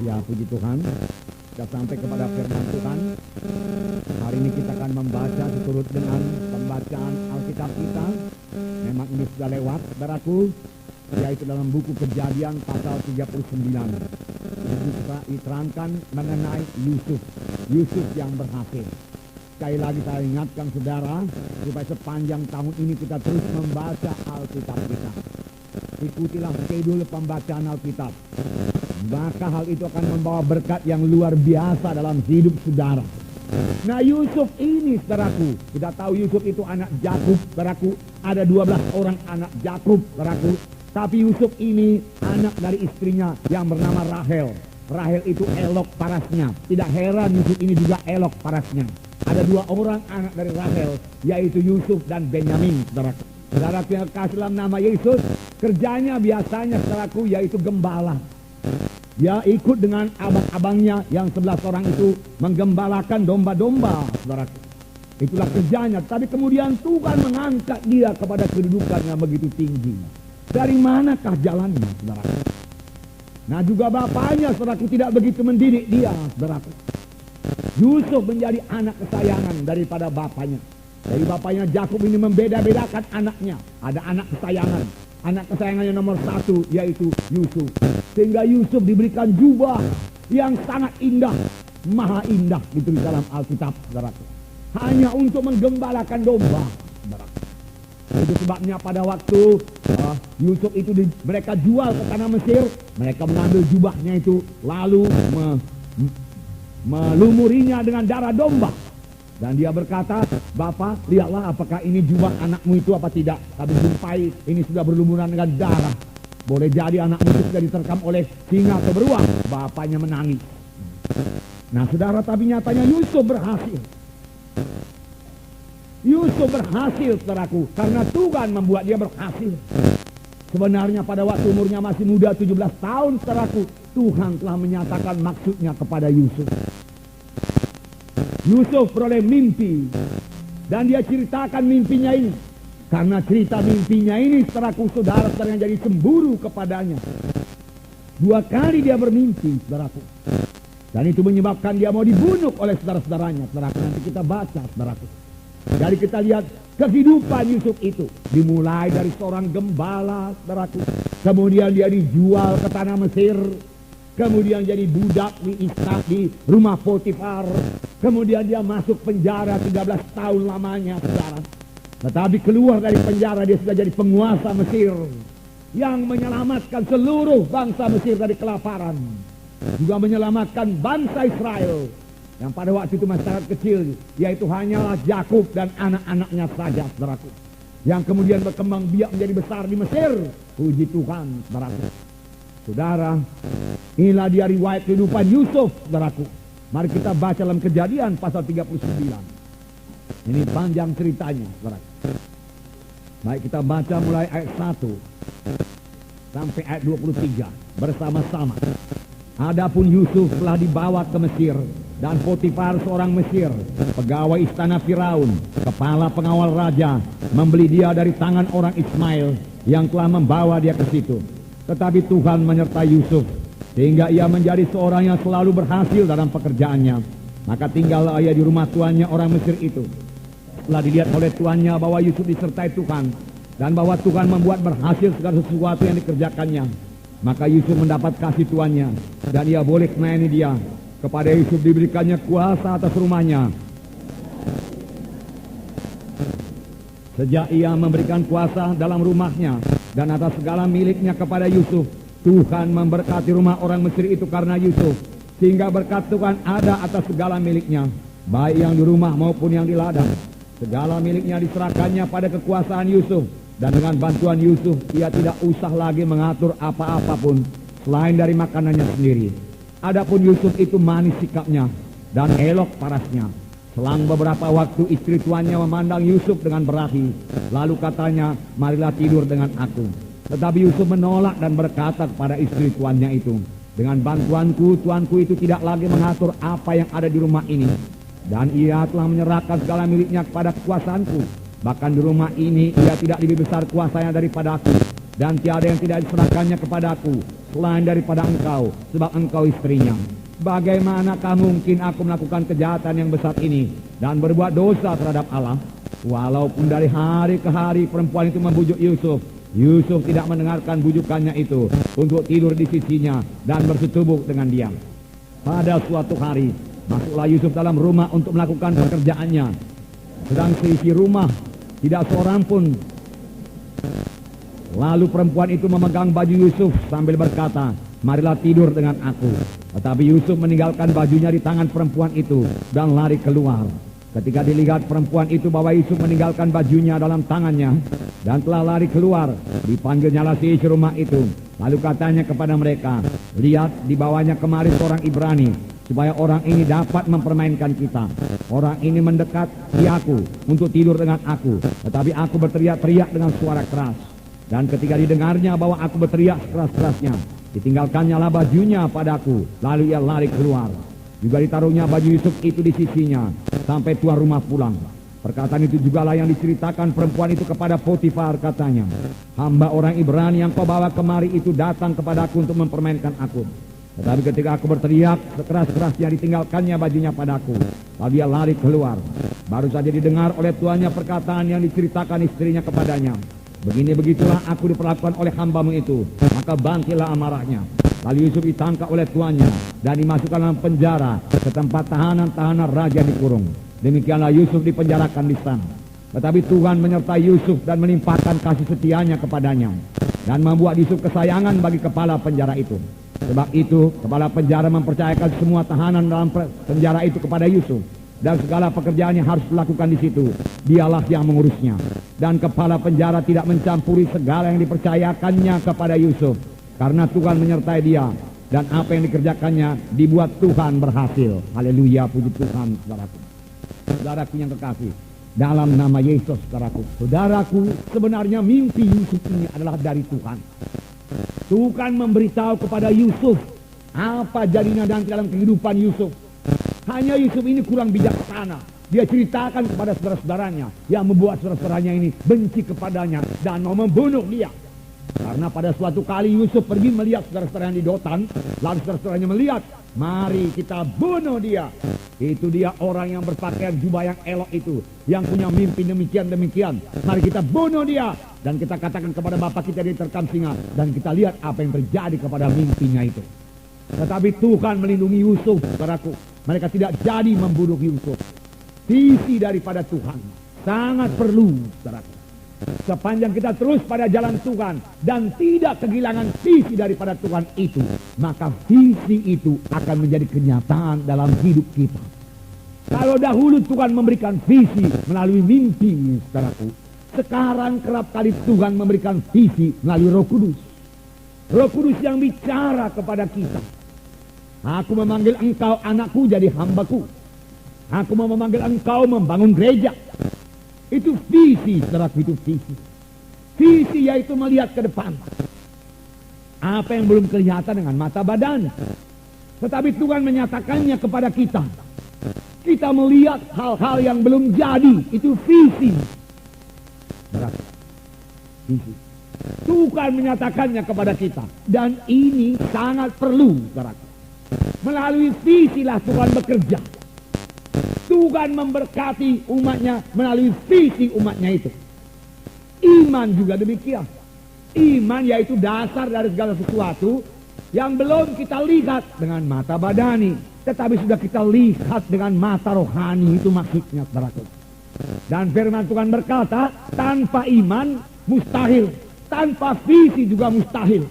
Ya, puji Tuhan. Kita sampai kepada firman Tuhan. Hari ini kita akan membaca seturut dengan pembacaan Alkitab kita. Memang ini sudah lewat, saudaraku, yaitu dalam buku Kejadian pasal 39. Ini kita diterangkan mengenai Yusuf yang berhasil. Sekali lagi saya ingatkan saudara, supaya sepanjang tahun ini kita terus membaca Alkitab kita. Ikutilah schedule pembacaan Alkitab. Maka hal itu akan membawa berkat yang luar biasa dalam hidup saudara. Nah, Yusuf ini, saudaraku, kita tahu Yusuf itu anak Yakub, saudaraku. Ada 12 orang anak Yakub, saudaraku. Tapi Yusuf ini anak dari istrinya yang bernama Rahel. Rahel itu elok parasnya. Tidak heran Yusuf ini juga elok parasnya. Ada 2 orang anak dari Rahel, yaitu Yusuf dan Benyamin, saudaraku. Saudaraku yang kasih dalam nama Yesus, kerjanya biasanya, saudaraku, yaitu gembala. Dia ikut dengan abang-abangnya yang 11 orang itu menggembalakan domba-domba, saudaraku. Itulah kerjanya. Tapi kemudian Tuhan mengangkat dia kepada kedudukan yang begitu tinggi. Dari manakah jalannya, saudaraku? Nah, juga bapaknya, saudaraku, tidak begitu mendidik dia, saudaraku. Yusuf menjadi anak kesayangan daripada bapaknya. Jadi bapaknya Yakub ini membeda-bedakan anaknya. Ada anak kesayangan. Anak kesayangannya nomor 1 yaitu Yusuf. Sehingga Yusuf diberikan jubah yang sangat indah, maha indah gitu di dalam Alkitab, saudaraku. Hanya untuk menggembalakan domba, saudaraku. Itu sebabnya pada waktu Yusuf itu mereka jual ke tanah Mesir, mereka mengambil jubahnya itu lalu melumurinya dengan darah domba. Dan dia berkata, "Bapak, lihatlah apakah ini jubah anakmu itu apa tidak. Kami jumpai ini sudah berlumuran dengan darah. Boleh jadi anakmu itu sudah diterkam oleh singa atau beruang." Bapaknya menangis. Nah, saudara, tapi nyatanya Yusuf berhasil. Yusuf berhasil, saudaraku, karena Tuhan membuat dia berhasil. Sebenarnya pada waktu umurnya masih muda, 17 tahun, saudaraku, Tuhan telah menyatakan maksudnya kepada Yusuf. Yusuf beroleh mimpi dan dia ceritakan mimpinya ini. Karena cerita mimpinya ini, saudaraku, saudara-saudara yang jadi cemburu kepadanya. 2 kali dia bermimpi, saudaraku. Dan itu menyebabkan dia mau dibunuh oleh saudara-saudaranya, saudaraku. Nanti kita baca, saudaraku. Jadi kita lihat kehidupan Yusuf itu. Dimulai dari seorang gembala, saudaraku. Kemudian dia dijual ke tanah Mesir. Kemudian jadi budak di rumah Potifar. Kemudian dia masuk penjara 13 tahun lamanya, saudara. Tetapi keluar dari penjara dia sudah jadi penguasa Mesir yang menyelamatkan seluruh bangsa Mesir dari kelaparan. Juga menyelamatkan bangsa Israel yang pada waktu itu masih sangat kecil, yaitu hanyalah Yakub dan anak-anaknya saja, saudaraku. Yang kemudian berkembang biak menjadi besar di Mesir. Puji Tuhan, saudaraku. Saudara, inilah dia riwayat kehidupan Yusuf, saudaraku. Mari kita baca dalam Kejadian pasal 39. Ini panjang ceritanya, saudaraku. Baik, kita baca mulai ayat 1 sampai ayat 23 bersama-sama. Adapun Yusuf telah dibawa ke Mesir, dan Potifar seorang Mesir, pegawai istana Firaun, kepala pengawal raja, membeli dia dari tangan orang Ismail yang telah membawa dia ke situ. Tetapi Tuhan menyertai Yusuf, sehingga ia menjadi seorang yang selalu berhasil dalam pekerjaannya. Maka tinggallah ia di rumah tuannya orang Mesir itu. Setelah dilihat oleh tuannya bahwa Yusuf disertai Tuhan, dan bahwa Tuhan membuat berhasil segala sesuatu yang dikerjakannya, maka Yusuf mendapat kasih tuannya, dan ia boleh melayani dia. Kepada Yusuf diberikannya kuasa atas rumahnya. Sejak ia memberikan kuasa dalam rumahnya dan atas segala miliknya kepada Yusuf, Tuhan memberkati rumah orang Mesir itu karena Yusuf, sehingga berkat Tuhan ada atas segala miliknya, baik yang di rumah maupun yang di ladang. Segala miliknya diserahkannya pada kekuasaan Yusuf, dan dengan bantuan Yusuf ia tidak usah lagi mengatur apa-apa pun selain dari makanannya sendiri. Adapun Yusuf itu manis sikapnya dan elok parasnya. Selang beberapa waktu istri tuannya memandang Yusuf dengan berahi, lalu katanya, "Marilah tidur dengan aku." Tetapi Yusuf menolak dan berkata kepada istri tuannya itu, "Dengan bantuanku, tuanku itu tidak lagi mengatur apa yang ada di rumah ini. Dan ia telah menyerahkan segala miliknya kepada kekuasaanku. Bahkan di rumah ini ia tidak lebih besar kuasanya daripada aku. Dan tiada yang tidak diserahkannya kepadaku, selain daripada engkau, sebab engkau istrinya. Bagaimanakah mungkin aku melakukan kejahatan yang besar ini dan berbuat dosa terhadap Allah? Walaupun dari hari ke hari perempuan itu membujuk Yusuf, Yusuf tidak mendengarkan bujukannya itu untuk tidur di sisinya dan bersetubuh dengan dia. Pada suatu hari, masuklah Yusuf dalam rumah untuk melakukan pekerjaannya. Sedang seisi rumah, tidak seorang pun. Lalu perempuan itu memegang baju Yusuf sambil berkata, marilah tidur dengan aku. Tetapi Yusuf meninggalkan bajunya di tangan perempuan itu dan lari keluar. Ketika dilihat perempuan itu bahwa Yusuf meninggalkan bajunya dalam tangannya dan telah lari keluar, dipanggilnyalah si isi rumah itu. Lalu katanya kepada mereka, lihat, dibawanya kemari seorang Ibrani, supaya orang ini dapat mempermainkan kita. Orang ini mendekat di aku untuk tidur dengan aku, tetapi aku berteriak-teriak dengan suara keras. Dan ketika didengarnya bahwa aku berteriak keras-kerasnya, ditinggalkannya lah bajunya padaku, lalu ia lari keluar. Juga ditaruhnya baju Yusuf itu di sisinya sampai tuan rumah pulang. Perkataan itu jugalah yang diceritakan perempuan itu kepada Potifar, katanya, hamba orang Ibrani yang kau bawa kemari itu datang kepadaku untuk mempermainkan aku. Tetapi ketika aku berteriak sekeras-kerasnya, ditinggalkannya bajunya padaku, lalu dia lari keluar. Baru saja didengar oleh tuannya perkataan yang diceritakan istrinya kepadanya, begini-begitulah aku diperlakukan oleh hambamu itu. Maka bangkitlah amarahnya. Lalu Yusuf ditangkap oleh tuannya dan dimasukkan dalam penjara ke tempat tahanan-tahanan raja dikurung. Demikianlah Yusuf dipenjarakan di sana. Tetapi Tuhan menyertai Yusuf dan melimpahkan kasih setianya kepadanya dan membuat Yusuf kesayangan bagi kepala penjara itu. Sebab itu kepala penjara mempercayakan semua tahanan dalam penjara itu kepada Yusuf, dan segala pekerjaan yang harus dilakukan di situ dialah yang mengurusnya. Dan kepala penjara tidak mencampuri segala yang dipercayakannya kepada Yusuf, karena Tuhan menyertai dia, dan apa yang dikerjakannya dibuat Tuhan berhasil. Haleluya, puji Tuhan. Saudaraku yang kekasih dalam nama Yesus, saudaraku, sebenarnya mimpi Yusuf ini adalah dari Tuhan. Tuhan memberitahu kepada Yusuf apa jadinya dan dalam kehidupan Yusuf. Hanya Yusuf ini kurang bijaksana. Dia ceritakan kepada saudara-saudaranya, yang membuat saudara-saudaranya ini benci kepadanya dan mau membunuh dia. Karena pada suatu kali Yusuf pergi melihat saudara-saudaranya di Dotan, lalu saudara-saudaranya melihat, mari kita bunuh dia. Itu dia orang yang berpakaian jubah yang elok itu, yang punya mimpi demikian-demikian. Mari kita bunuh dia dan kita katakan kepada bapak kita diterkam singa, dan kita lihat apa yang terjadi kepada mimpinya itu. Tetapi Tuhan melindungi Yusuf, saudaraku. Mereka tidak jadi membunuh Yusuf. Visi daripada Tuhan sangat perlu, saudaraku. Sepanjang kita terus pada jalan Tuhan dan tidak kehilangan visi daripada Tuhan itu, maka visi itu akan menjadi kenyataan dalam hidup kita. Kalau dahulu Tuhan memberikan visi melalui mimpi, saudaraku, sekarang kerap kali Tuhan memberikan visi melalui Roh Kudus. Roh Kudus yang bicara kepada kita. Aku memanggil engkau anakku jadi hambaku. Aku mau memanggil engkau membangun gereja. Itu visi, saudaraku, itu visi. Visi yaitu melihat ke depan. Apa yang belum kelihatan dengan mata badan. Tetapi Tuhan menyatakannya kepada kita. Kita melihat hal-hal yang belum jadi. Itu visi. Saudaraku, visi. Tuhan menyatakannya kepada kita. Dan ini sangat perlu, saudaraku. Melalui visilah Tuhan bekerja. Tuhan memberkati umatnya melalui visi umatnya itu. Iman juga demikian. Iman yaitu dasar dari segala sesuatu yang belum kita lihat dengan mata badani, tetapi sudah kita lihat dengan mata rohani. Itu maksudnya, saudaraku. Dan firman Tuhan berkata, tanpa iman mustahil, tanpa visi juga mustahil.